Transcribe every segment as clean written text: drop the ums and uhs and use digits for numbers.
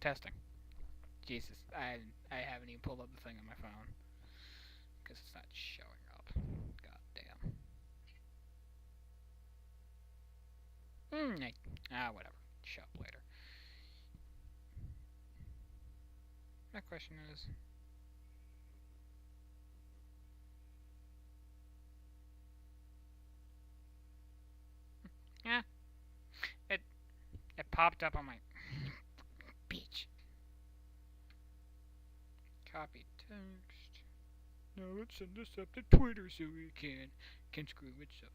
Testing. Jesus, I haven't even pulled up the thing on my phone because it's not showing up. God damn. Whatever. Show up later. My question is, yeah, it it popped up on my beach. Copy text. Now let's send this up to Twitter so we can screw it up.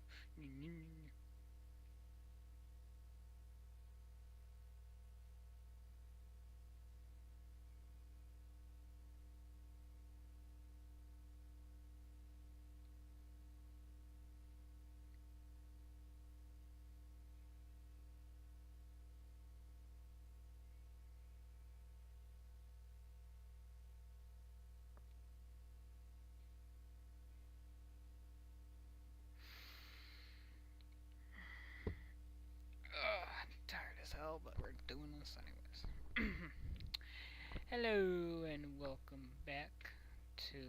I'm tired as hell, but we're doing this anyways. Hello and welcome back to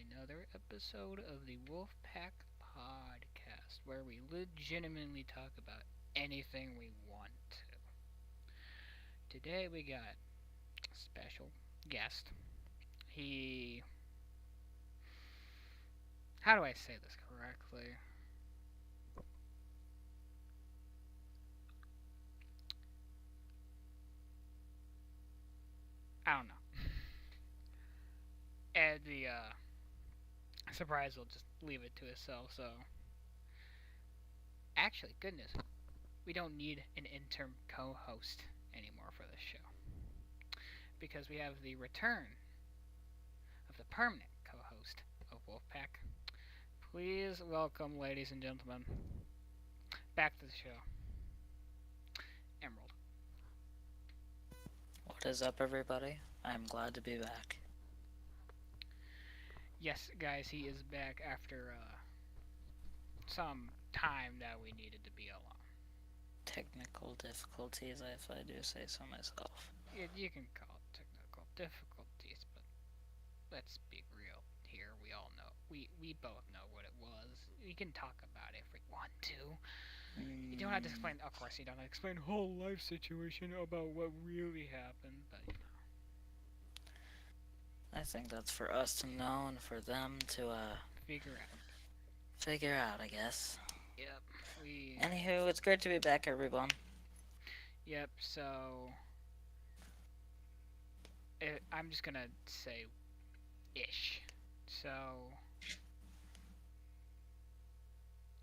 another episode of the Wolfpack podcast, where we legitimately talk about anything we want to. Today we got a special guest. He. How do I say this correctly? I don't know. And the surprise will just leave it to itself, so. Actually, goodness, we don't need an interim co host anymore for this show. Because we have the return of the permanent co host of Wolfpack. Please welcome, ladies and gentlemen, back to the show, Emerald. What is up, everybody? I'm glad to be back. Yes, guys, he is back after some time that we needed to be alone. Technical difficulties, if I do say so myself. You can call it technical difficulties, but let's be real here. We all know. We both know what it was. We can talk about it if we want to. You don't have to explain. Of course, you don't have to explain whole life situation about what really happened, but you know. I think that's for us to know and for them to Figure out. figure out, I guess. Yep. Anywho, it's great to be back, everyone. Yep. So I'm just gonna say ish. So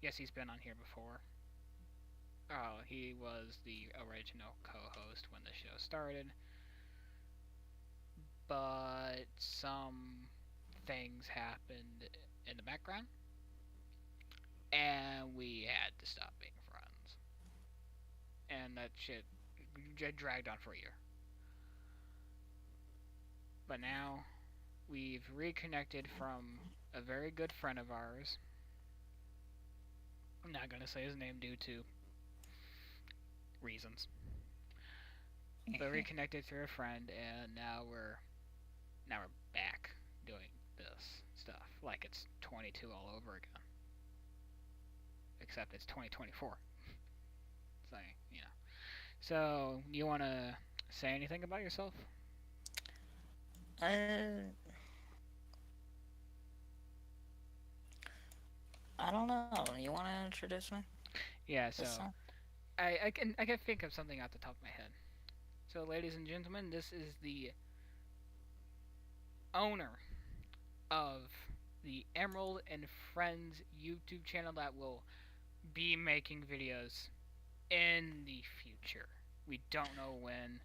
yes, he's been on here before. Oh, he was the original co-host when the show started, but some things happened in the background, and we had to stop being friends. And that shit dragged on for a year. But now we've reconnected from a very good friend of ours. I'm not gonna say his name due to reasons, but reconnected through a friend, and now we're back doing this stuff like it's 22 all over again. Except it's 2024. So you know. So you wanna say anything about yourself? I I don't know. You want to introduce me Yeah. this So time? I can think of something off the top of my head. So ladies and gentlemen, this is the owner of the Emerald and Friends YouTube channel that will be making videos in the future. We don't know when.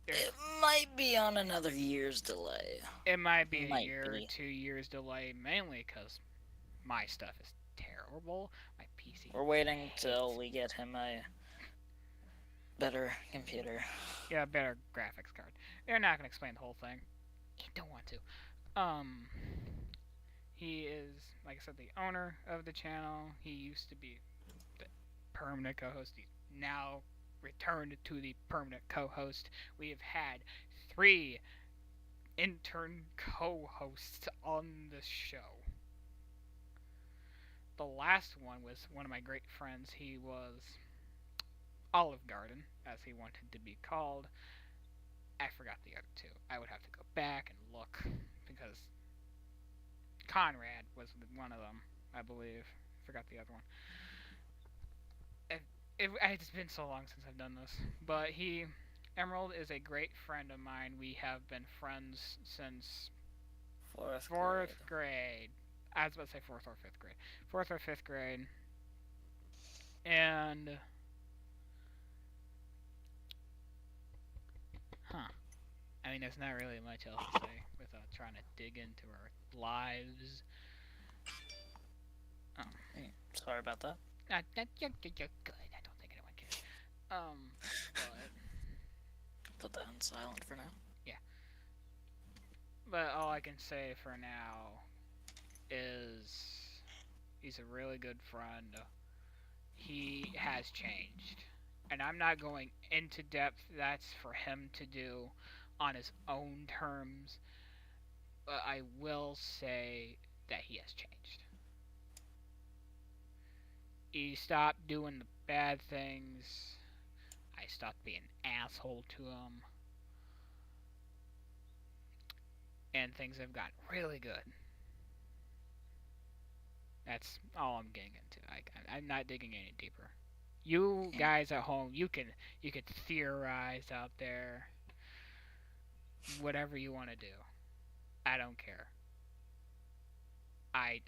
It might be on another year's delay. It might be a Might year or be. 2 years delay, mainly because my stuff is terrible. My PC We're waiting till hates. we get him a better computer. Yeah, better graphics card. They're not gonna explain the whole thing. You don't want to. He is, like I said, the owner of the channel. He used to be the permanent co-host. He's now returned to the permanent co-host. We have had 3 intern co-hosts on the show. The last one was one of my great friends. He was Olive Garden, as he wanted to be called. I forgot the other 2. I would have to go back and look because Conrad was one of them, I believe. I forgot the other one. It's been so long since I've done this, but Emerald is a great friend of mine. We have been friends since fourth grade. I was about to say fourth or fifth grade. Fourth or fifth grade. And I mean, there's not really much else to say without trying to dig into our lives. Oh. Sorry about that. You're good. I don't think anyone cares. But Put that on silent for now. yeah. But all I can say for now is he's a really good friend. He has changed. And I'm not going into depth. That's for him to do on his own terms. But I will say that he has changed. He stopped doing the bad things. I stopped being an asshole to him. And things have gotten really good. That's all I'm getting into. I'm not digging any deeper. You guys at home, you can theorize out there whatever you want to do. I don't care. I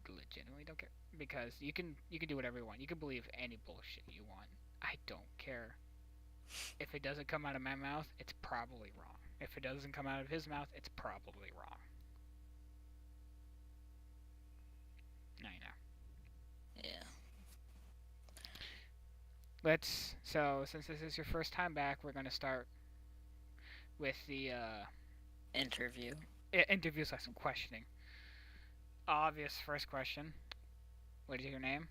legitimately don't care because you can do whatever you want. You can believe any bullshit you want. I don't care. If it doesn't come out of my mouth, it's probably wrong. If it doesn't come out of his mouth, it's probably wrong. Now you know. Yeah. So since this is your first time back, we're gonna start with the interview / questioning. Obvious first question. What is your name?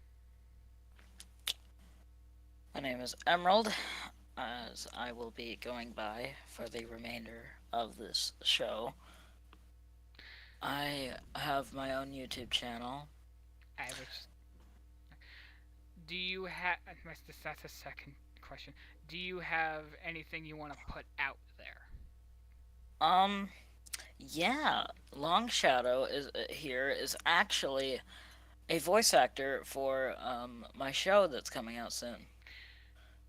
My name is Emerald, as I will be going by for the remainder of this show. I have my own YouTube channel. Do you have? That's a second question. Do you have anything you want to put out there? Yeah. Long Shadow is actually a voice actor for my show that's coming out soon.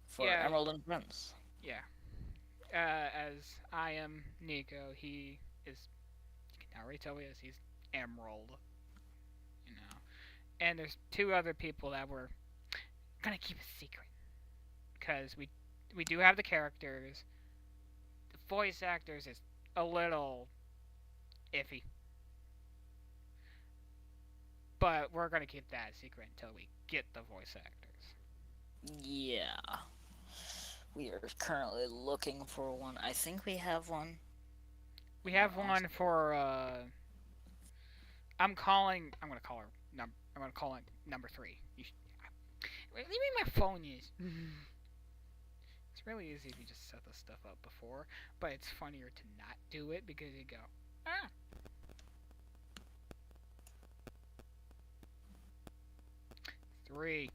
For Emerald and Friends. Yeah. As I am Nico, he is. You can already tell he's Emerald. You know. And there's 2 other people that we're gonna keep a secret because we do have the characters. The voice actors is a little iffy, but we're gonna keep that a secret until we get the voice actors. Yeah. We are currently looking for one. I think we have one. We have one for I'm gonna call it number 3. Leave me my phone is. It's really easy if you just set this stuff up before, but it's funnier to not do it because you go, 3.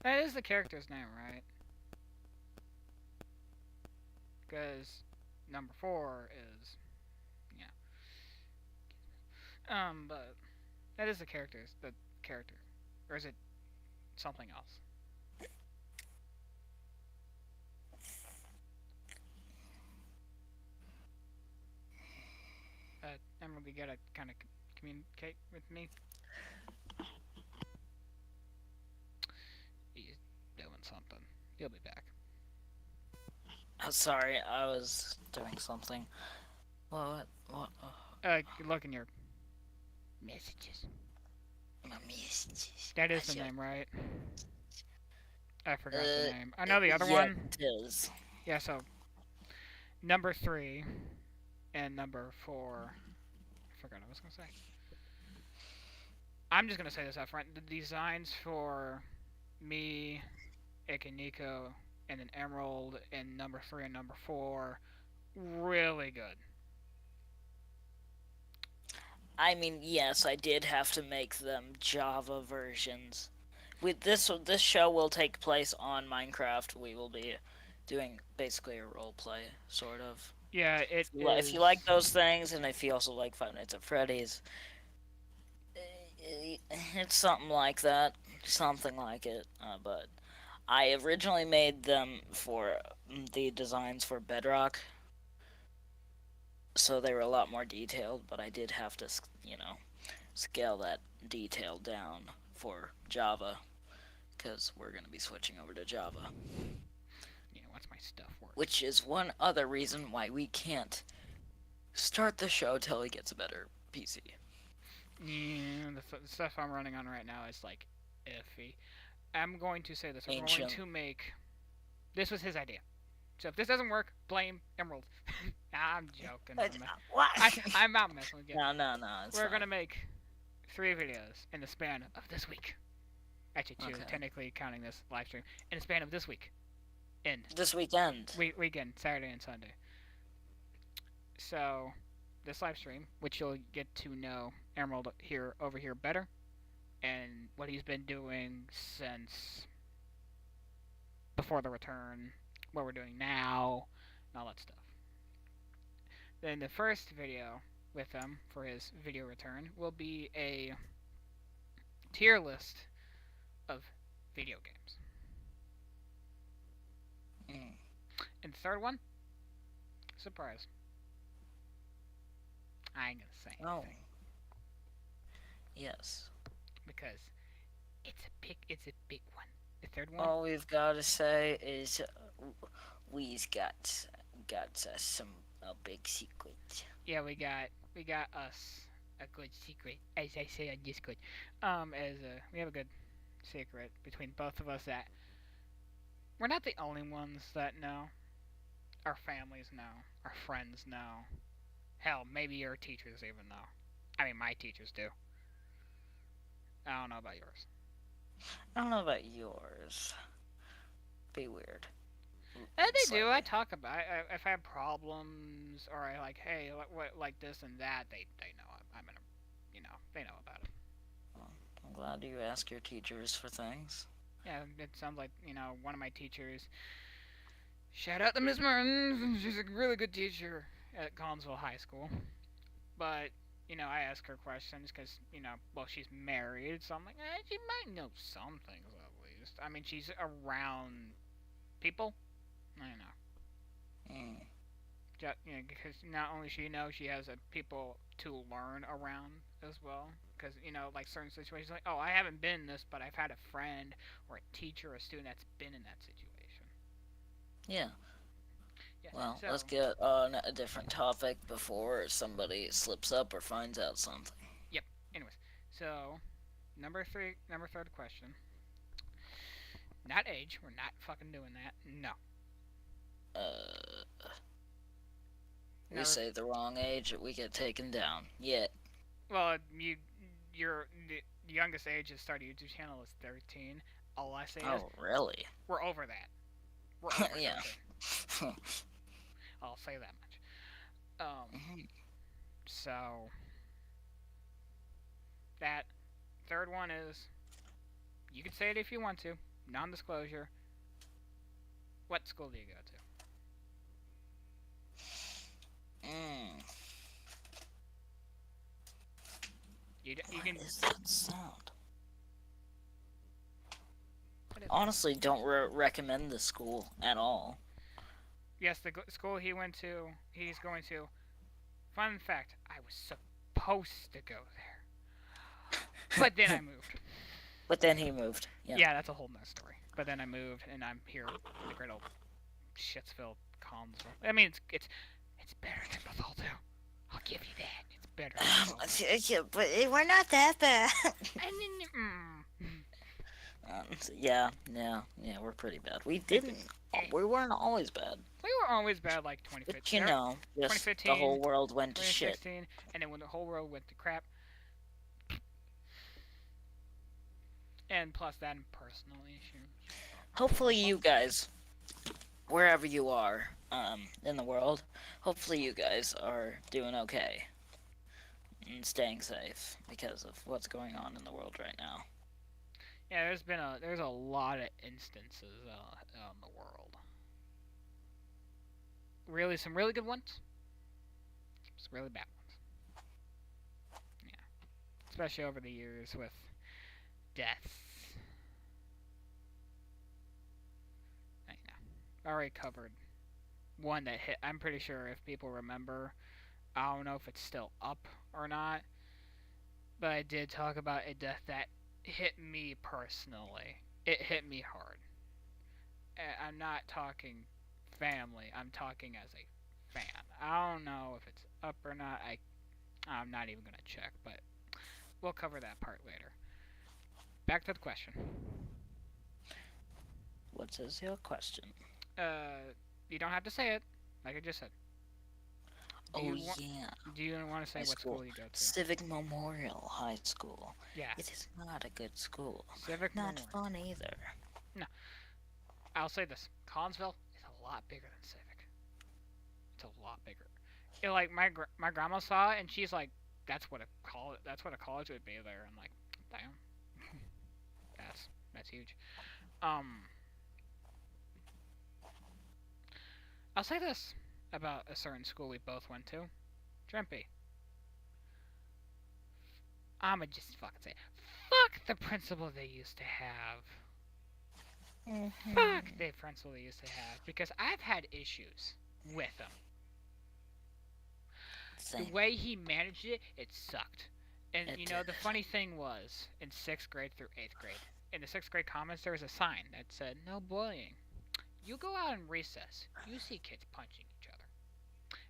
That is the character's name, right? Because number 4 is, but that is the character, or is it something else? Emerald, you gotta kind of communicate with me. He's doing something. He'll be back. Sorry, I was doing something. What? Look in your messages. My messages. That is the name, right? I forgot the name. I know the other one. It is. Yeah, so number 3 and number 4. I forgot what I was gonna say. I'm just gonna say this up front. The designs for me, Nico, and an Emerald in number 3 and number 4, really good. I mean, yes, I did have to make them Java versions. With this show will take place on Minecraft. We will be doing basically a role play, sort of. Yeah, it If you is. like those things, and if you also like Five Nights at Freddy's, it's something like that, something like it. But I originally made them for the designs for Bedrock, so they were a lot more detailed. But I did have to, scale that detail down for Java because we're gonna be switching over to Java. Yeah, what's my stuff work? Which is one other reason why we can't start the show till he gets a better PC. Yeah, the stuff I'm running on right now is like iffy. I'm going to say this. We're going Ancient. to make. This was his idea. So if this doesn't work, blame Emerald. Nah, I'm joking. What? I'm not messing with you. No. We're gonna make 3 videos in the span of this week. Actually, 2, Okay. technically counting this live stream. In the span of this week. This weekend. Weekend, Saturday and Sunday. So, this live stream, which you'll get to know Emerald over here better, and what he's been doing since before the return, what we're doing now, and all that stuff. Then the first video with him for his video return will be a tier list of video games. Mm. And the third one, surprise. I ain't gonna say anything. Yes. Because it's a big one. The third one. All we've got to say is we've got some a big secret. Yeah, we got us a good secret, as I say on Discord. We have a good secret between both of us that we're not the only ones that know. Our families know. Our friends know. Hell, maybe your teachers even know. I mean, my teachers do. I don't know about yours. I don't know about yours. Be weird. They do. I talk about if I have problems or I like, hey, like this and that. They know I'm in a, they know about it. Well, I'm glad you ask your teachers for things. Yeah, it sounds like one of my teachers. Shout out to Miss Martin. She's a really good teacher at Collinsville High School. But I ask her questions because well, she's married, so I'm like, she might know some things at least. I mean, she's around people. I don't know. Mm. Because not only she knows, she has people to learn around as well. Because like certain situations, like, oh, I haven't been in this, but I've had a friend or a teacher or a student that's been in that situation. Yeah. Yeah. Well, So, let's get on a different topic before somebody slips up or finds out something. Yep. Anyways, so third question. Not age. We're not fucking doing that. No. We say the wrong age, we get taken down. Yet. Well, your the youngest age to start a YouTube channel is 13. All I say is, really? we're over that. We're over yeah. I'll say that much. So that third one is, you can say it if you want to, non-disclosure. What school do you go to? You can. What is that sound? Honestly, don't recommend the school at all. Yes, the school he's going to. Fun fact, I was supposed to go there. But then I moved. But then he moved. Yeah, that's a whole nother story. But then I moved, and I'm here in the great old Shitsville, Collinsville. I mean, it's better than Bethalto. I'll give you that. It's better. Yeah, but we're not that bad. Yeah, we're pretty bad. We weren't always bad. We were always bad, like 2015. But just 2015, the whole world went to shit. And then when the whole world went to crap, And plus that personal issues. Hopefully, you guys, wherever you are, in the world, hopefully you guys are doing okay and staying safe because of what's going on in the world right now. Yeah, there's a lot of instances in the world. Really, some really good ones. Some really bad ones. Yeah, especially over the years with deaths. I know. Already covered one that hit. I'm pretty sure if people remember, I don't know if it's still up or not, but I did talk about a death that hit me personally. It hit me hard. I'm not talking family. I'm talking as a fan. I don't know if it's up or not. I'm not even gonna check, but we'll cover that part later. Back to the question. What is your question? You don't have to say it, like I just said. Do Oh, you want? yeah. Do you want to say High what school. school you go to? Civic Memorial High School. It Yes, is not a good school. Civic Not Memorial. fun either. No, I'll say this: Collinsville is a lot bigger than Civic. It's a lot bigger. Like my grandma saw it and she's like, "That's what a college. That's what a college would be there." I'm like, "Damn, that's huge." Um, I'll say this about a certain school we both went to, Drempy. I'ma just fucking say, fuck the principal they used to have. Fuck Mm-hmm. the principal they used to have because I've had issues with him. The Same. way he managed it, it sucked. And It you know, did. the funny thing was, in sixth grade through eighth grade, in the sixth grade comments, there was a sign that said, "No bullying." You go out in recess, you see kids punching each other.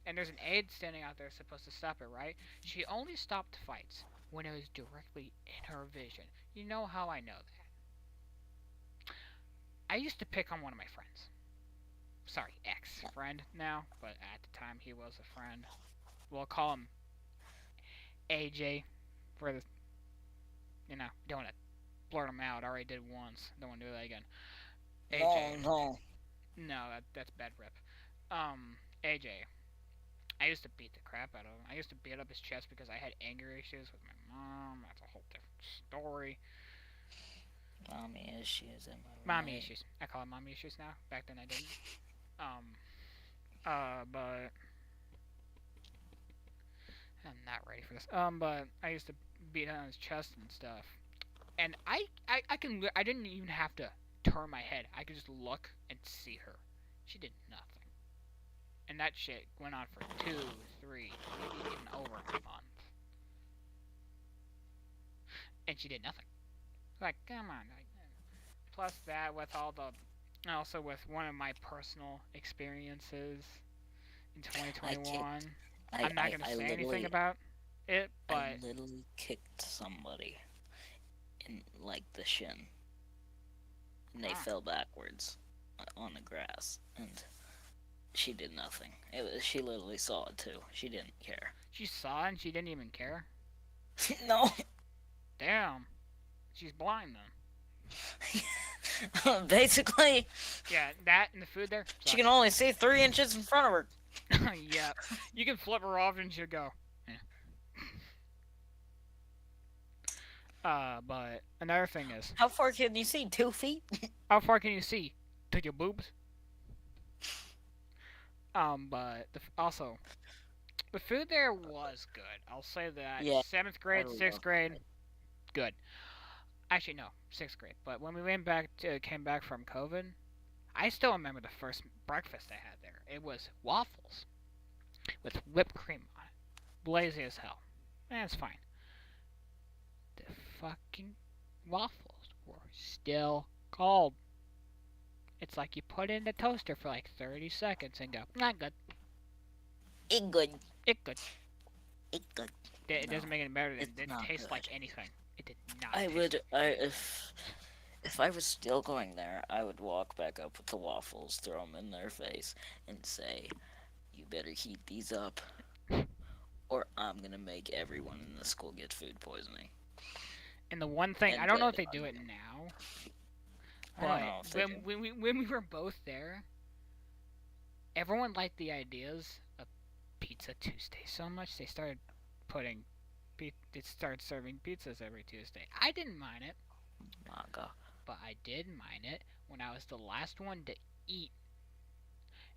And there's an aide standing out there supposed to stop it, right? She only stopped fights when it was directly in her vision. You know how I know that? I used to pick on one of my friends. Sorry, ex friend now, but at the time he was a friend. We'll call him AJ for the, don't want to blurt him out. I already did once. Don't want to do that again. No, AJ. no. No, that's bad rip. AJ. I used to beat the crap out of him. I used to beat up his chest because I had anger issues with my mom. That's a whole different story. Mommy issues, am I Mommy right? issues. I call it mommy issues now. Back then I didn't. Um, but I'm not ready for this. But I used to beat on his chest and stuff. And I didn't even have to turn my head. I could just look and see her. She did nothing. And that shit went on for 2, 3, maybe even over a month. And she did nothing. Like, come on. Plus that with all the, also with one of my personal experiences in I kicked. 2021. I, I'm not I, gonna I say anything literally, about it, I but literally kicked somebody in like the shin, and they ah, fell backwards on the grass, and she did nothing. She literally saw it too. She didn't care. she saw and she didn't even care. No. Damn, she's blind then. Basically, Yeah, that and the food there she can sucks. only see 3 inches in front of her. Yeah, you can flip her off and she'll go. Yeah. But another thing is, How far can you see? 2 feet? how far can you see to your boobs? But also the food there was good. I'll say that. Yeah, Seventh I grade, sixth love grade, it. good. Actually, no, sixth grade. But when we came back from COVID, I still remember the first breakfast I had there. It was waffles with whipped cream on it, blazy as hell. That's fine. The fucking waffles were still cold. It's like you put it in the toaster for like 30 seconds and go, not good. It good. It good. It good. It No, doesn't make it better. It it's didn't not taste like good. anything. It did not I taste would, like I anything. if I was still going there, I would walk back up with the waffles, throw them in their face, and say, "You better heat these up, or I'm gonna make everyone in the school get food poisoning." And the one thing, I and don't know did if they do on it them. now, I don't but know if they do. when we were both there, everyone liked the ideas of Pizza Tuesday so much they started putting they started serving pizzas every Tuesday. I didn't mind it, Manga. but I did mind it when I was the last one to eat.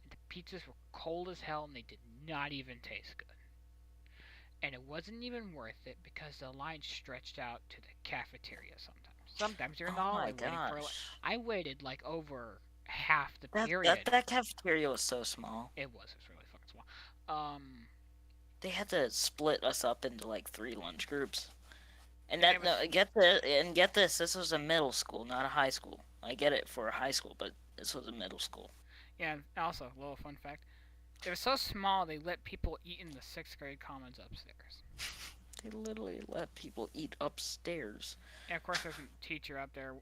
The pizzas were cold as hell and they did not even taste good. And it wasn't even worth it because the line stretched out to the cafeteria sometimes. Sometimes you're in the Oh my hallway waiting for. gosh. I waited like over half the That period. that cafeteria was so small. It was really fucking small. They had to split us up into like 3 lunch groups. And And it that was no, get this. This was a middle school, not a high school. I get it for a high school, but this was a middle school. yeah. Also, a little fun fact: it was so small they let people eat in the sixth grade commons upstairs. They literally let people eat upstairs. And of course, there's a teacher up there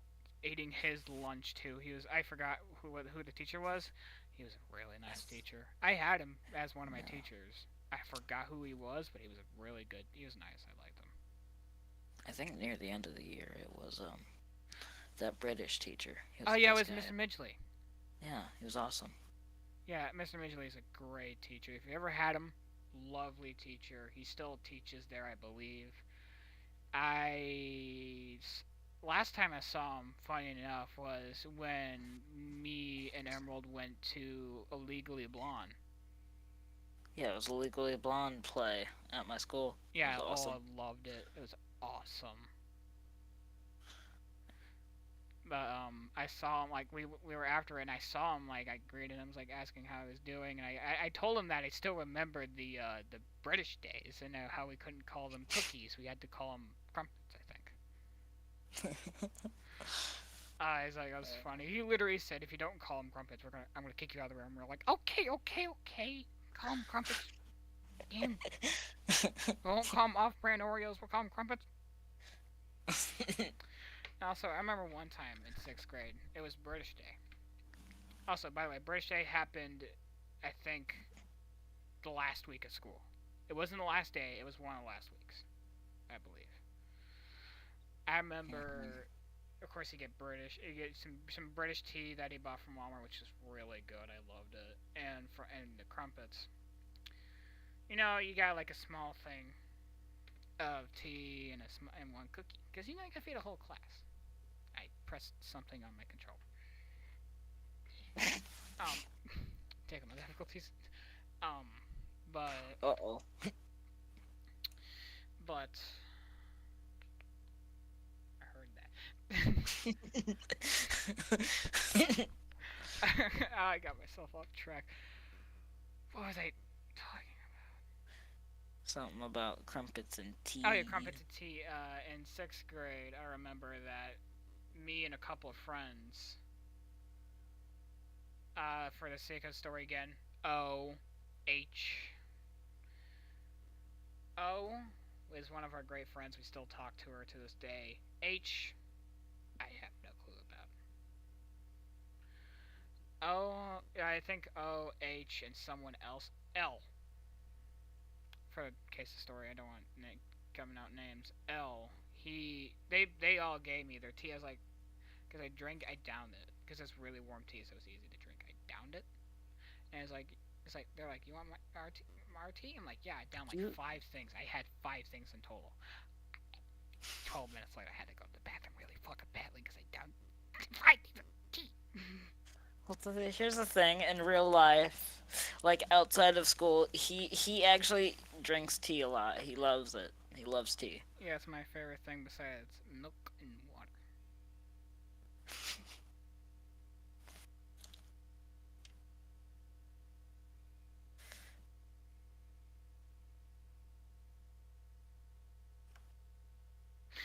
eating his lunch too. He was I forgot who the teacher was. He was a really nice teacher. I had him as one of my No, teachers. I forgot who he was, but he was a really good. He was nice. I liked him. I think near the end of the year it was that British teacher. He Oh was yeah, it this was guy. Mr. Midgley. Yeah, he was awesome. Yeah, Mr. Midgley is a great teacher. If you ever had him, lovely teacher. He still teaches there, I believe. I last time I saw him, funny enough, was when me and Emerald went to Illegally Blonde. Yeah, it was a Legally Blonde play at my school. It was Yeah, oh, I awesome. loved it. It was awesome. But I saw him like we were after it, and I saw him like I greeted him, was like asking how he was doing, and I told him that I still remembered the British days and how we couldn't call them cookies, we had to call them crumpets, I think. He's like, that was funny. He literally said, if you don't call them crumpets, I'm gonna kick you out of the room. We're like, okay, okay, okay, call them crumpets. Damn, we won't call them off-brand Oreos. We'll call them crumpets. Also, I remember one time in sixth grade, it was British Day. Also, by the way, British Day happened, I think, the last week of school. It wasn't the last day. It was one of the last weeks, I believe. I remember, of course, you get British. You get some British tea that he bought from Walmart, which is really good. I loved it, and the crumpets. You got like a small thing of tea and one cookie, because you can feed a whole class. I pressed something on my controller. Um, Technical difficulties. Um, but Uh oh. but I heard that. I got myself off track. What was I talking Something about crumpets and about? Oh yeah, tea. crumpets and tea. In sixth grade, I remember that me and a couple of friends, for the sake of the story again, H O is one of our great friends. We still talk to her to this day. H, I have no clue about. I think O, H, and someone else. L, for the case of the story, I don't want coming out names. L, they all gave me their tea. I was like, because I downed it. Because it's really warm tea, so it's easy to drink. I downed it. And it's like, they're like, you want my tea? I'm like, yeah, I downed like You, 5 things. I had 5 things in total. 12 minutes later, I had to go to the bathroom really fucking badly because I downed 5 tea. well, here's the thing. In real life, like outside of school, he actually drinks tea a lot. He loves it. He loves tea. Yeah, it's my favorite thing besides milk and water.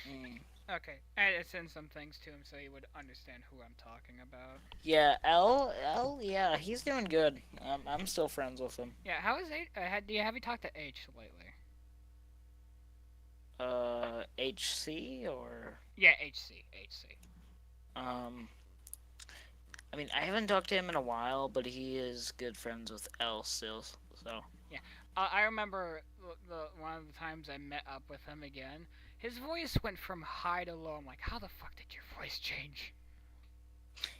Mm. Okay, I had to send some things to him so he would understand who I'm talking about. Yeah, L. Yeah, he's doing good. I'm still friends with him. Yeah, how is H? Have you talked to H lately? HC or Yeah, HC. um. I mean, I haven't talked to him in a while, but he is good friends with L still. So Yeah, I remember one of the times I met up with him again. His voice went from high to low. I'm like, how the fuck did your voice change?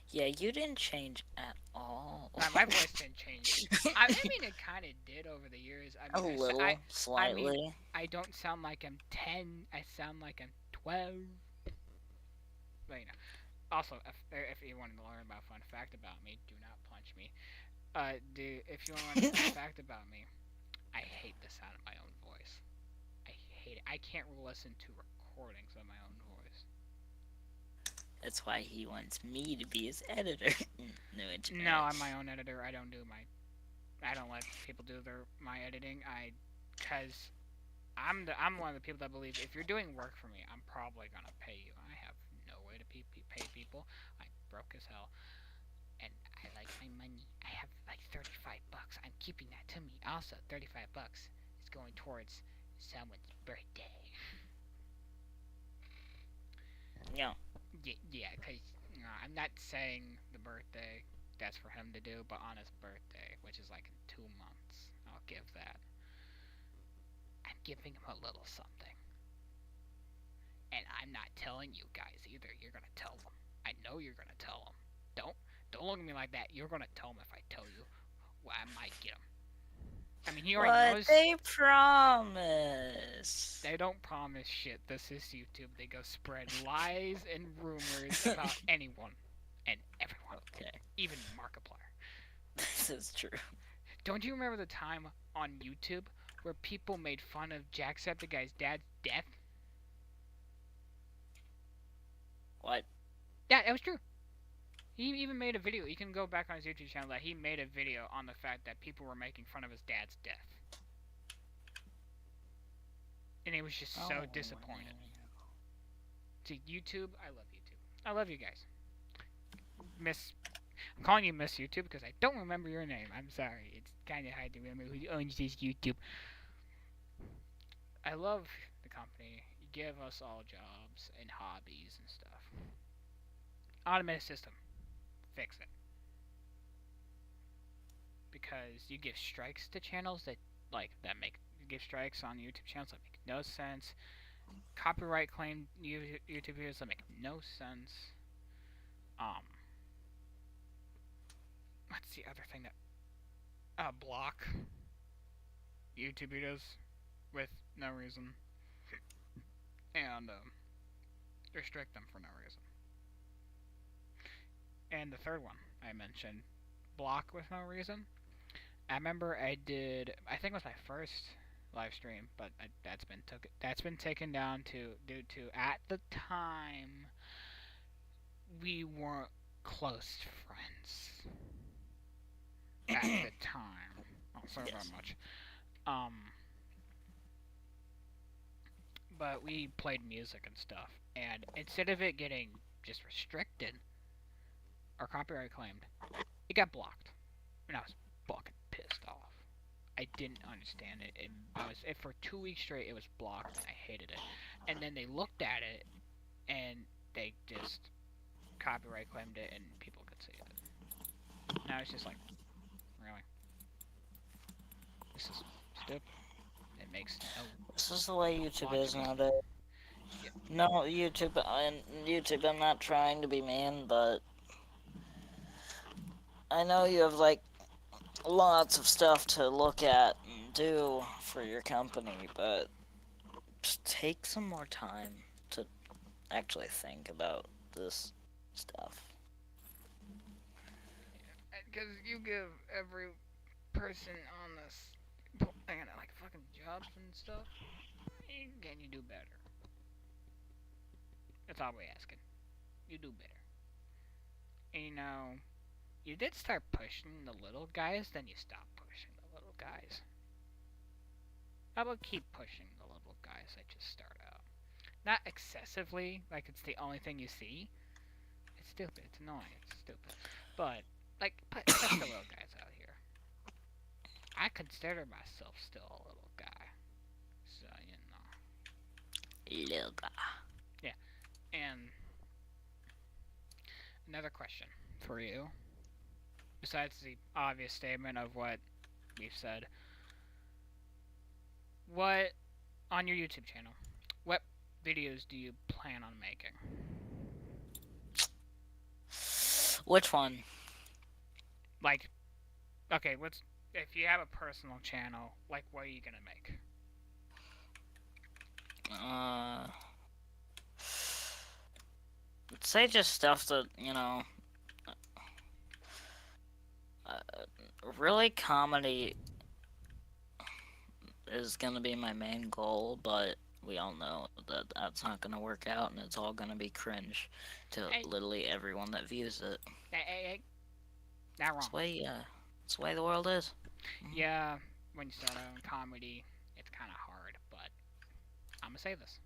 Yeah, you didn't change at all. My voice didn't change. I mean, it kind of did over the years. I A mean, little, I mean, slightly. I don't sound like I'm 10. I sound like I'm 12. But you know. Also, if you want to learn about a fun fact about me, do not punch me. If you want to learn a fun fact about me, I hate the sound of my own voice. I hate it. I can't listen to recordings of my own voice. That's why he wants me to be his editor. No, No, I'm my own editor. I don't let people do my editing. Cause I'm one of the people that believe if you're doing work for me, I'm probably gonna pay you. I have no way to pay people. I'm broke as hell, and I like my money. I have like $35. I'm keeping that to me. Also, $35 is going towards someone's birthday. Yeah. Yeah, cause I'm not saying the birthday. That's for him to do, but on his birthday, which is like in 2 months, I'll give that. I'm giving him a little something. And I'm not telling you guys either. You're gonna tell them. I know you're gonna tell them. Don't look at me like that. You're gonna tell them if I tell you. Well, I might get him. I mean, he already knows. They promise. They don't promise shit. This is YouTube. They go spread lies and rumors about anyone and everyone. Okay. Even Markiplier. This is true. Don't you remember the time on YouTube where people made fun of Jacksepticeye's dad's death? What? Yeah, that was true. He even made a video. You can go back on his YouTube channel that he made a video on the fact that people were making fun of his dad's death. And he was just so disappointed. To YouTube, I love YouTube. I love you guys. I'm calling you Miss YouTube because I don't remember your name. I'm sorry. It's kind of hard to remember who owns this YouTube. I love the company. You give us all jobs and hobbies and stuff. Automated system. Fix it. Because you give strikes to channels that you give strikes on YouTube channels that make no sense. Copyright claim YouTube videos that make no sense. What's the other thing that block YouTube videos with no reason and restrict them for no reason. And the third one I mentioned, block with no reason. I remember I think it was my first live stream, but that's been taken down due to at the time we weren't close friends. At the time, I'll say that much. But we played music and stuff, and instead of it getting just restricted or copyright claimed, it got blocked, and I was fucking pissed off. I didn't understand it. For 2 weeks straight, it was blocked, and I hated it. And then they looked at it, and they just copyright claimed it, and people could see it. And I was just like, really? This is stupid. It makes no. This is the way YouTube is logic. nowadays. Yeah. No, YouTube, I'm not trying to be mean, but I know you have, like, lots of stuff to look at and do for your company, but just take some more time to actually think about this stuff. Because you give every person on this planet like fucking jobs and stuff, can you do better? That's all we're asking. You do better. And you did start pushing the little guys, then you stopped pushing the little guys. How about keep pushing the little guys that just start out? Not excessively, like it's the only thing you see. It's stupid, it's annoying, it's stupid. But, like, push the little guys out here. I consider myself still a little guy. So, Little guy. Yeah. And another question for you. Besides the obvious statement of what we've said, what on your YouTube channel, what videos do you plan on making? Which one? Like, okay, let's. If you have a personal channel, like, what are you gonna make? Uh, say just stuff that, uh, really comedy is gonna be my main goal, but we all know that that's not gonna work out, and it's all gonna be cringe to Hey, literally everyone that views it. hey, not It's wrong. the way, it's the way the world is. Mhm. Yeah, when you start out in comedy, it's kind of hard, but I'm gonna say this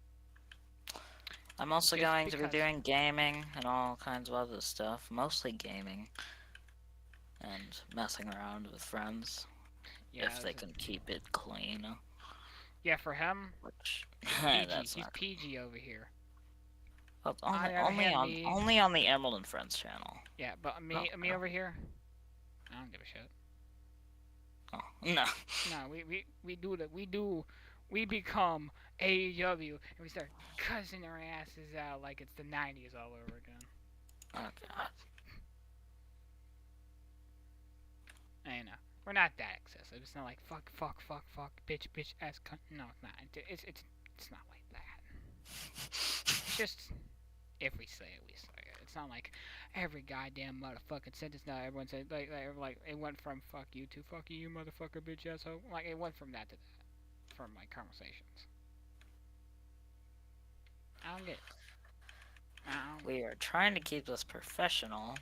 I'm also just going to be because. doing gaming and all kinds of other stuff, mostly gaming and messing around with friends Yeah, if they can keep it clean. yeah, for him, Which he's PG. that's He's not. PG over here. Well, On only the other only hand, on me, only on the Emerald and Friends channel. yeah, but Oh me no. over here, I don't give a shit. Oh no. No, we do that. We become AEW and we start cussing our asses out like it's the '90s all over again. Oh god. I know. We're not that excessive. It's not like fuck, bitch, ass cunt. No, it's not. It's not like that. It's just if we say it, we say it. It's not like every goddamn motherfucking sentence. Now everyone said like it went from fuck you to fuck you, motherfucker, bitch, asshole. Like it went from that to that from my conversations. I don't get it. I don't. We are trying to keep this professional,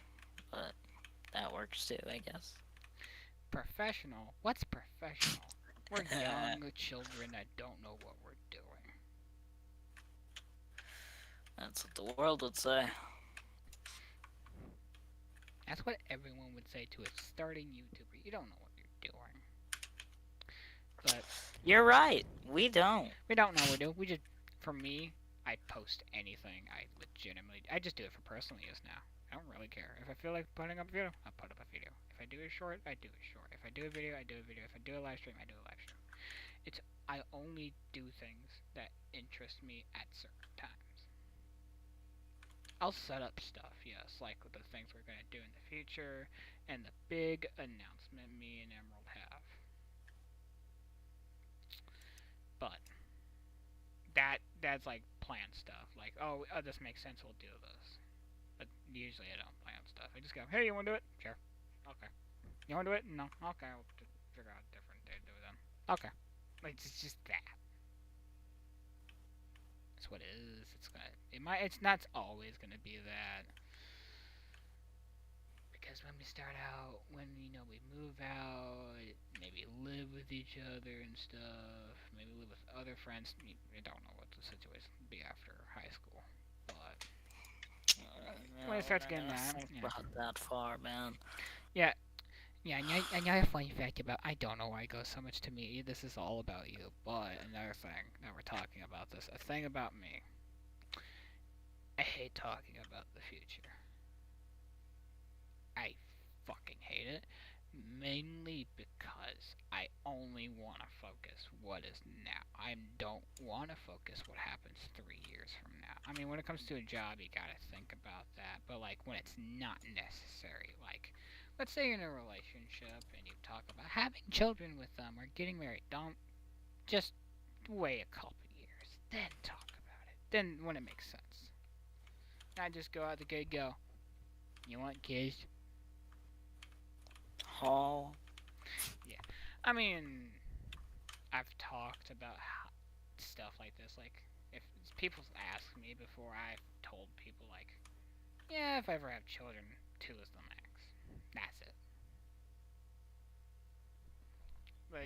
but that works too, I guess. Professional? What's professional? We're young children that don't know what we're doing. That's what the world would say. That's what everyone would say to a starting YouTuber. You don't know what you're doing. But You're right. We don't. we don't know what we're doing. We just, for me, I post anything. I just do it for personal use now. I don't really care. If I feel like putting up a video, I'll put up a video. If I do a short, I do a short. If I do a video, I do a video. If I do a live stream, I do a live stream. It's I only do things that interest me at certain times. I'll set up stuff, yes, like the things we're gonna do in the future, and the big announcement me and Emerald have. But that's like planned stuff. Like, oh, this makes sense. We'll do this. But usually I don't plan stuff. I just go, hey, you want to do it? Sure. Okay. You want to do it? No. Okay. We'll figure out a different day to do it then. Okay. Like it's just that. That's what it is. It's gonna. It might. It's not always gonna be that. Because when we start out, when we move out, maybe live with each other and stuff, maybe live with other friends. We don't know what the situation will be after high school, but when it We're starts not getting gonna that, think about that far, man. yeah, yeah. Another funny fact about I don't know why it goes so much to me. This is all about you, but another thing that we're talking about this, a thing about me. I hate talking about the future. I fucking hate it. Mainly because I only want to focus what is now. I don't want to focus what happens 3 years from now. I mean, when it comes to a job, you gotta think about that. But like when it's not necessary, like let's say you're in a relationship and you talk about having children with them or getting married, don't just wait a couple years, then talk about it. Then when it makes sense, not just go out the gate, go. You want kids? Oh, Yeah. I mean, I've talked about stuff like this. Like, if people ask me before, I've told people, like, yeah, if I ever have children, two is the max. That's it. But,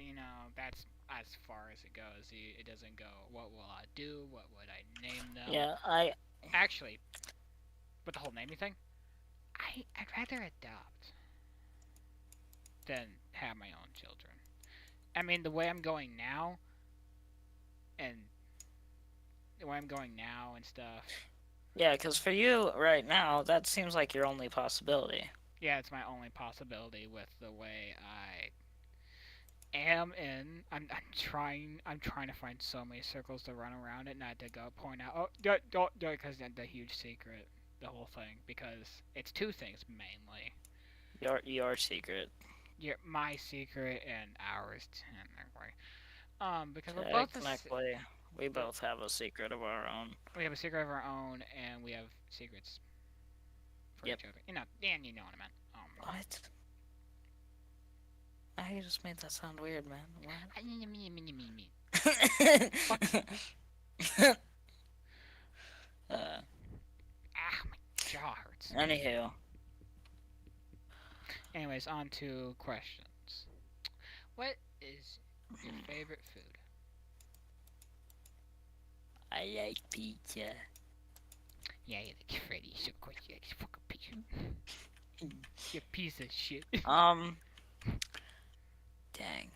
that's as far as it goes. It doesn't go, what will I do? What would I name them? yeah. I Actually, with the whole naming thing, I'd rather adopt than have my own children. I mean, the way I'm going now, and the way I'm going now and stuff, Yeah, because for you right now, that seems like your only possibility. yeah, it's my only possibility with the way I am in. I'm trying to find so many circles to run around it, not to go point out. Oh, don't do it because the huge secret, the whole thing, because it's two things mainly. Your secret. My secret and ours technically. Because we're both Technically, we we're, both have a secret of our own. we have a secret of our own, and we have secrets for Yep. each other. And you know what I meant. What? I just made that sound weird, man. Fuck. What? uh, My jaw hurts. anywho, Anyways, on to questions. What is your favorite food? I like pizza. Yeah, you like Freddy's, of course you like fucking pizza. You piece of shit. Dang.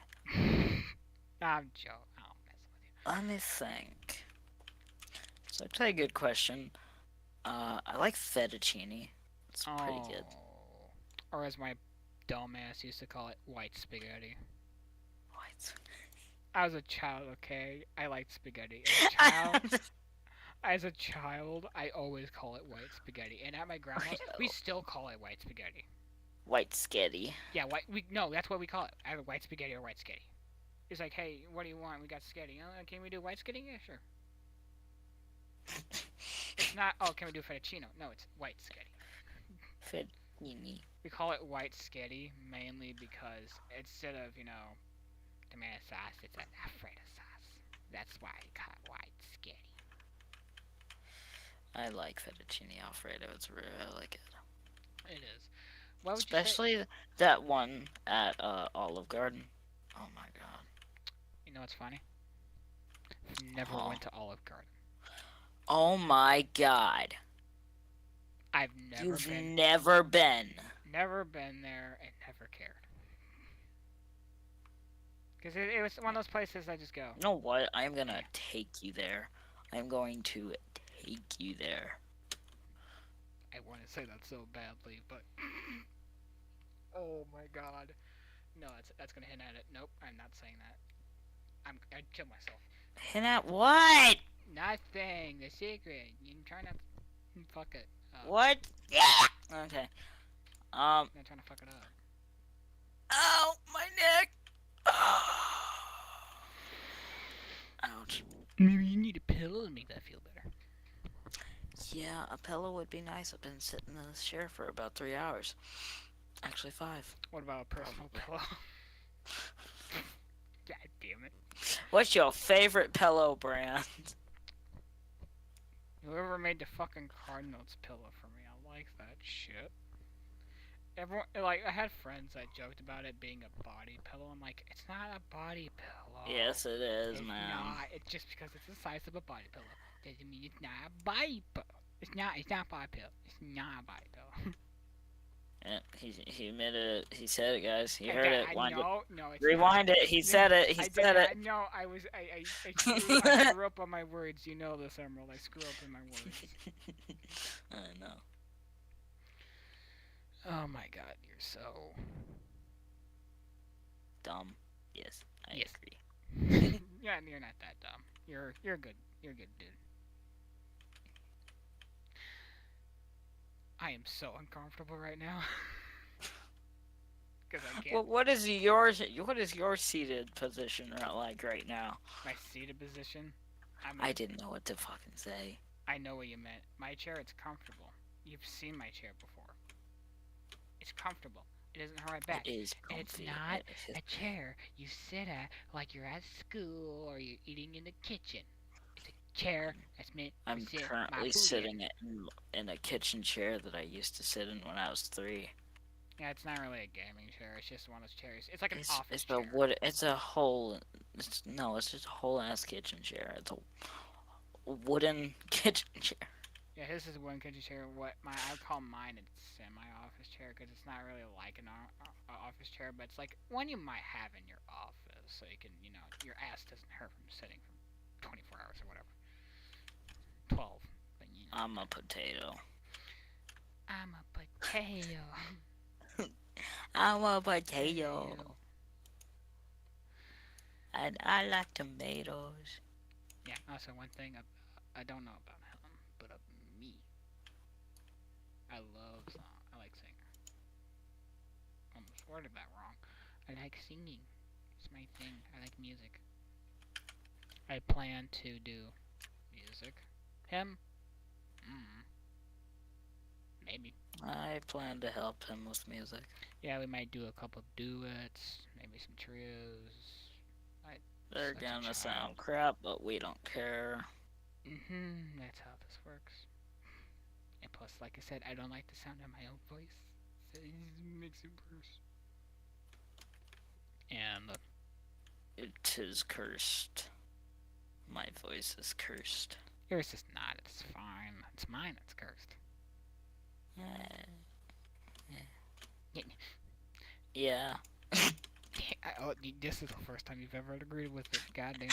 I'm joking. I'll mess with you. Let me think. So I tell you a good question. I like fettuccine. It's pretty good. Or as my dumbass used to call it, white spaghetti. What? I was a child, okay? I liked spaghetti. As a child, I always call it white spaghetti. And at my grandma's, we still call it white spaghetti. White sketty. Yeah, that's what we call it. Either white spaghetti or white sketty. It's like, hey, what do you want? We got sketty. Can we do white sketty? Yeah, sure. It's not, can we do fettuccine? No, it's white sketty. Fettuccine. We call it white sketty mainly because instead of, tomato sauce, it's an Alfredo sauce. That's why we call it white sketty. I like fettuccine Alfredo. It's really good. It is. What would Especially that one at Olive Garden. Oh my god. You know what's funny? Never went to Olive Garden. Oh my god. I've You've never been. Never been there and never cared. Because it was one of those places I just go. You know what? I'm gonna take you there. I'm going to take you there. I want to say that so badly, but oh my god, no, that's gonna hint at it. Nope, I'm not saying that. I'd kill myself. Hint at what? Nothing. The secret. You try not. Fuck it. What? Yeah. Okay. Not trying to fuck it up. Ow, my neck. Ouch. Maybe you need a pillow to make that feel better. Yeah, a pillow would be nice. I've been sitting in this chair for about 3 hours. Actually, 5. What about a personal pillow? God damn it. What's your favorite pillow brand? Whoever made the fucking Cardinals pillow for me, I like that shit. Everyone, I had friends that joked about it being a body pillow. I'm like, it's not a body pillow. Yes, it is, it's man. Not. It's just because it's the size of a body pillow doesn't mean it's not a body pillow. It's not a body pillow. It's not a body pillow. Yeah, he admitted it. He said it, guys. He heard it. No, it's rewind not. it. He said it. He said it. No, I screw up on my words. You know this, Emerald. I screw up in my words. I know. Oh my god, you're so dumb. Yes, I agree. Yeah, you're not that dumb. You're good. You're good, dude. I am so uncomfortable right now. Because I can't. Well, what is your seated position like right now? My seated position? I didn't know what to fucking say. I know what you meant. My chair, it's comfortable. You've seen my chair before. It's comfortable. It doesn't hurt my back. It is comfy. It's not a chair you sit at like you're at school or you're eating in the kitchen. It's a chair that's meant I'm to sit currently sitting in a kitchen chair that I used to sit in when I was 3. Yeah, it's not really a gaming chair. It's just one of those chairs. It's like an office chair. It's a whole. It's just a whole ass kitchen chair. It's a wooden kitchen chair. Yeah, this is a wooden kitchen chair. I call mine a semi-office chair because it's not really like an office chair, but it's like one you might have in your office, so you can, your ass doesn't hurt from sitting for 24 hours or whatever. 12. But, I'm a potato. I'm a potato. I'm a potato. And I like tomatoes. Yeah. Also, one thing I don't know about him, but me, I love song. I like singing. Almost worded that wrong. I like singing. It's my thing. I like music. I plan to do music. Him? Mm, maybe. I plan to help him with music. Yeah, we might do a couple duets, maybe some trios. I They're such a gonna child. sound crap, but we don't care. That's how this works. And plus, like I said, I don't like the sound of my own voice. So it makes it worse. And It is cursed. My voice is cursed. yours is not. It's fine. It's mine. It's cursed. Yeah. Oh, this is the first time you've ever agreed with it. Goddamn.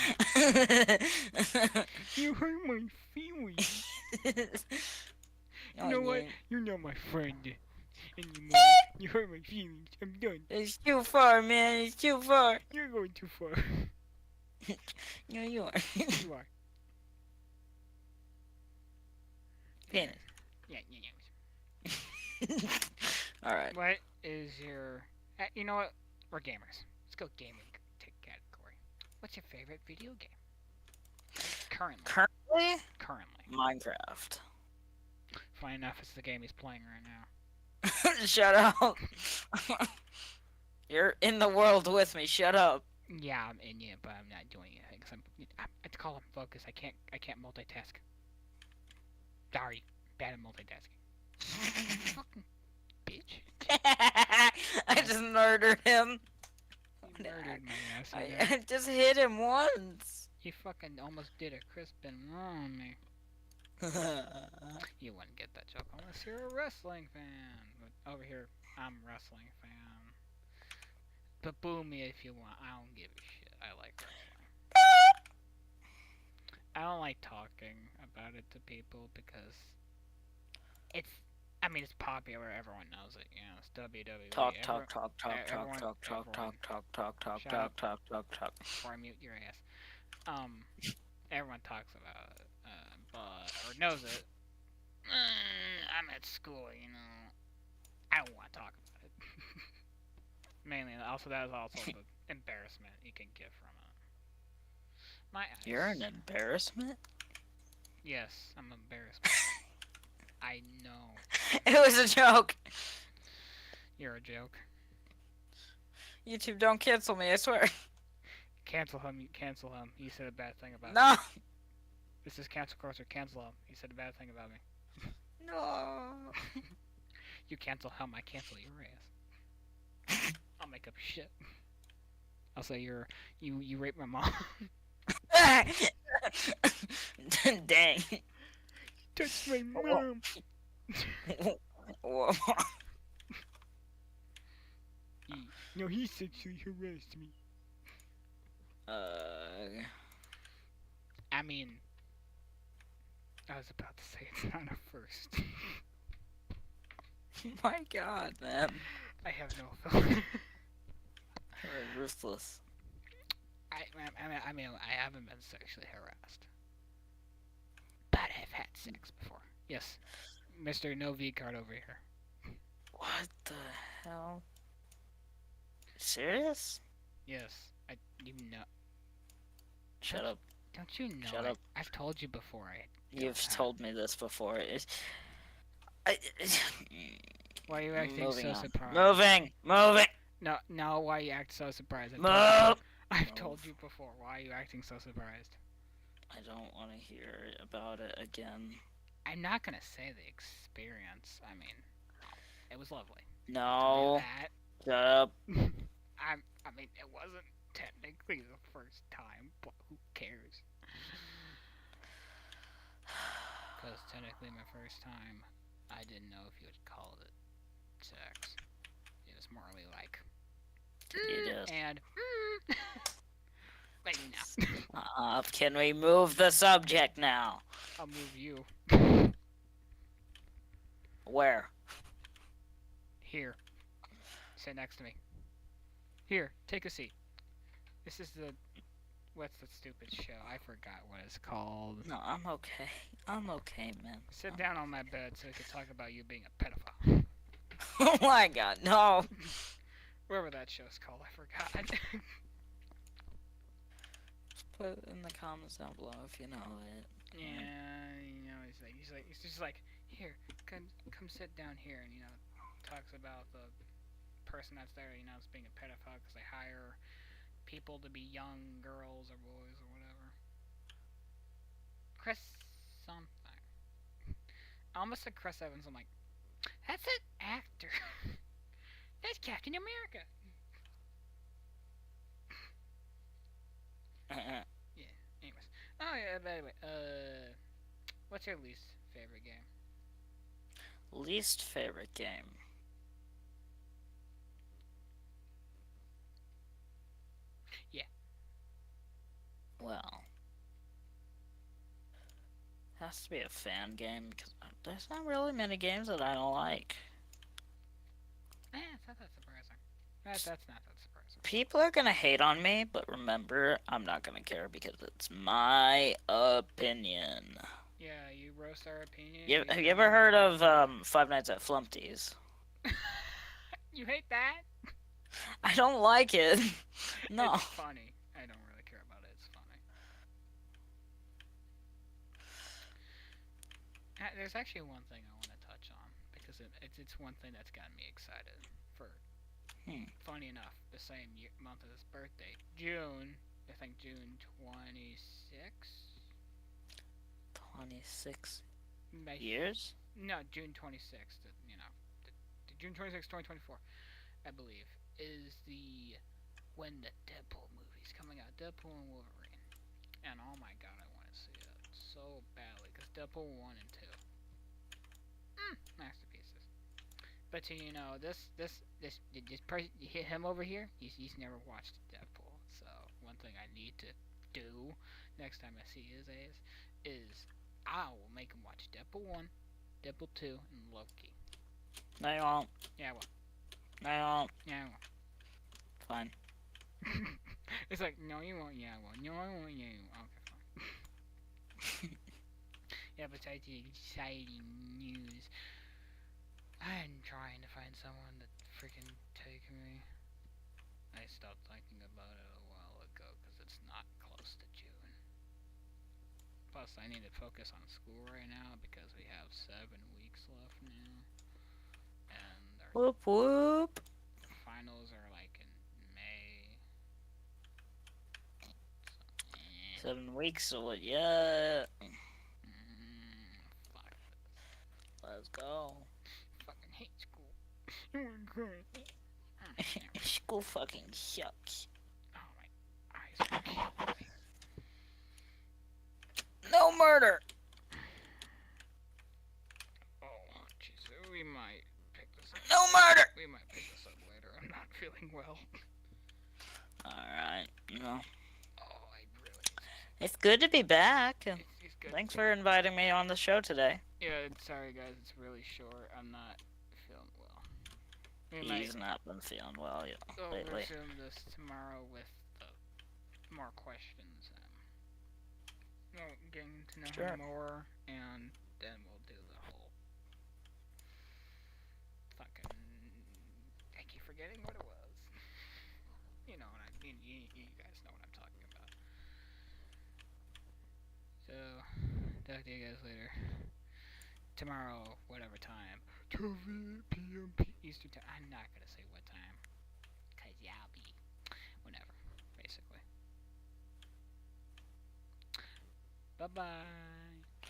You hurt my feelings. You know what? You're not my friend anymore. You hurt my feelings. I'm done. It's too far, man. It's too far. You're going too far. No, you are. You are. Penis. Yeah. All right. What is your? You know what? We're gamers. Let's go gaming category. What's your favorite video game? Currently. Currently, Minecraft. Funny enough, it's the game he's playing right now. Shut up. You're in the world with me. Shut up. Yeah, I'm in it, but I'm not doing anything. Cause I have to call him focus. I can't multitask. Sorry, bad at multitasking. Fucking bitch. I just murdered him. You murdered my ass. I just hit him once. You fucking almost did a Crispin on me. You wouldn't get that joke unless you're a wrestling fan. But over here, I'm a wrestling fan. But boo me if you want. I don't give a shit. I like wrestling. I don't like talking about it to people because it's. I mean, it's popular. Everyone knows it. You know, it's WWE. Talk. Before I mute your ass. Everyone talks about it, but or knows it. I'm at school, you know. I don't want to talk about it. Mainly, also that is also the embarrassment you can get from it. My eyes. You're an embarrassment? Yes, I'm embarrassed. I know. It was a joke. You're a joke. YouTube, don't cancel me, I swear. Cancel him. Cancel him. He said a bad thing about me. No. This is cancel culture. Cancel him. He said a bad thing about me. No. You cancel him. I cancel your ass. I'll make up shit. I'll say you raped my mom. Dang. Touched my mom. No, he sexually harassed me. I mean, I was about to say it's not a first. My God, man. I have no feeling. You're ruthless. I mean, I haven't been sexually harassed, but I've had sex before. Yes, Mr. No V card over here. What the hell? Serious? Yes, you know. Shut up. Don't you know? Shut up. I've told you before. You've told me this before. Why are you acting so surprised? Moving. No. Why you act so surprised? I've told you before. Why are you acting so surprised? I don't want to hear about it again. I'm not gonna say the experience. I mean, it was lovely. No. Shut up. I mean, it wasn't technically the first time, but who cares? Because technically my first time, I didn't know if you would call it sex. It was morally like... It is. And... Maybe not. Can we move the subject now? I'll move you. Where? Here. Sit next to me. Here, take a seat. This is the What's the stupid show? I forgot what it's called. No, I'm okay. I'm okay, man. Sit down on my bed so we can talk about you being a pedophile. Oh my god, no. Whatever that show's called, I forgot. Put it in the comments down below if you know it. Yeah, he's just like, here, come sit down here, and talks about the person that's there, as being a pedophile because they hire people to be young girls or boys or whatever. Chris something. I almost said Chris Evans. I'm like, that's an actor. That's Captain America. Yeah. Anyways. Oh yeah. But anyway. What's your least favorite game? Least favorite game. Yeah. Well, has to be a fan game because there's not really many games that I don't like. It's not that surprising. That's not that surprising. People are gonna hate on me, but remember, I'm not gonna care because it's my opinion. Yeah, you roast our opinion. Have you ever heard of Five Nights at Flumpty's? You hate that? I don't like it. No. It's funny. I don't really care about it. It's funny. There's actually one thing I want to touch on because it's one thing that's gotten me excited for. Funny enough, the same month of his birthday, June. I think June 26th. 26 years? No, June 26th. June 26th, 2024, I believe, is when the Deadpool movie's coming out. Deadpool and Wolverine. And oh my god, I want to see it so badly because Deadpool 1 and 2. Masterpieces. But this person, him over here, he's never watched Deadpool. So one thing I need to do next time I see his ass is I will make him watch Deadpool 1, Deadpool 2, and Loki. No, you won't. Yeah, I will. No, you won't. Yeah, I will. Fine. It's like, no, you won't. Yeah, I will. No, I won't. Yeah, you won't. Okay, fine. Yeah, besides the exciting news, I'm trying to find someone to freaking take me. I stopped thinking about it a while ago because it's not close to June. Plus, I need to focus on school right now because we have 7 weeks left now. And our Whoop whoop. finals are like in May. So, 7 weeks, so what? Yeah. fuck this. Let's go. Fucking hate school. School fucking sucks. Oh, my eyes are killing me. No murder. Oh, jeez. We might pick this up. No murder. We might pick this up later. I'm not feeling well. Alright, no. Oh, I really... It's good to be back. It's good. Thanks for inviting me on the show today. Yeah, sorry guys, it's really short. I'm not feeling well. He's not been feeling well lately. We'll resume this tomorrow with more questions and getting to know him more, and then we'll do the whole fucking... I keep forgetting what it was. You know what I mean? You guys know what I'm talking about. So, talk to you guys later. Tomorrow, whatever time. 2 p.m. Eastern time. I'm not gonna say what time. Because I'll be... whenever, basically. Bye-bye.